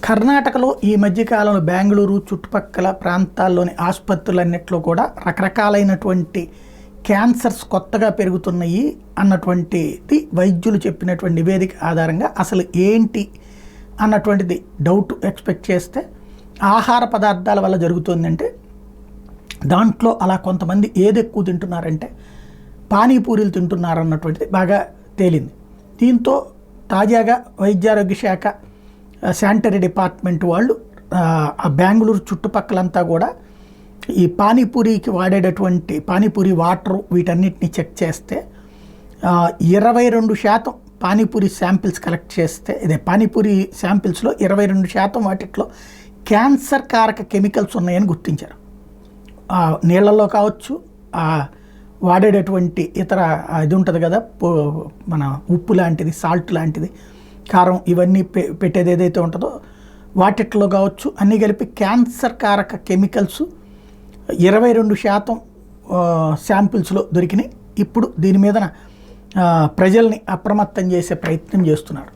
కర్ణాటకలో ఈ మధ్యకాలంలో బెంగళూరు చుట్టుపక్కల ప్రాంతాల్లోని ఆసుపత్రులన్నింటిలో కూడా రకరకాలైనటువంటి క్యాన్సర్స్ కొత్తగా పెరుగుతున్నాయి అన్నటువంటిది వైద్యులు చెప్పినటువంటి నివేదిక ఆధారంగా అసలు ఏంటి అన్నటువంటిది డౌట్ ఎక్స్పెక్ట్ చేస్తే ఆహార పదార్థాల వల్ల జరుగుతుందంటే దాంట్లో అలా కొంతమంది ఏది ఎక్కువ తింటున్నారంటే పానీపూరీలు తింటున్నారు అన్నటువంటిది బాగా తేలింది. దీంతో తాజాగా వైద్యారోగ్య శాఖ శానిటరీ డిపార్ట్మెంట్ వాళ్ళు ఆ బెంగళూరు చుట్టుపక్కలంతా కూడా ఈ పానీపూరికి వాడేటటువంటి పానీపూరి వాటరు వీటన్నిటిని చెక్ చేస్తే 22% పానీపూరి శాంపిల్స్ కలెక్ట్ చేస్తే ఇదే పానీపూరి శాంపిల్స్లో 22% వాటిలో క్యాన్సర్ కారక కెమికల్స్ ఉన్నాయని గుర్తించారు. నీళ్ళల్లో కావచ్చు, వాడేటటువంటి ఇతర ఇది ఉంటుంది కదా మన ఉప్పు లాంటిది, సాల్ట్ లాంటిది, కారం, ఇవన్నీ పెట్టేది ఏదైతే ఉంటుందో వాటిట్లో కావచ్చు, అన్నీ కలిపి క్యాన్సర్ కారక కెమికల్స్ 22% శాంపిల్స్లో దొరికినాయి. ఇప్పుడు దీని మీద ప్రజల్ని అప్రమత్తం చేసే ప్రయత్నం చేస్తున్నారు.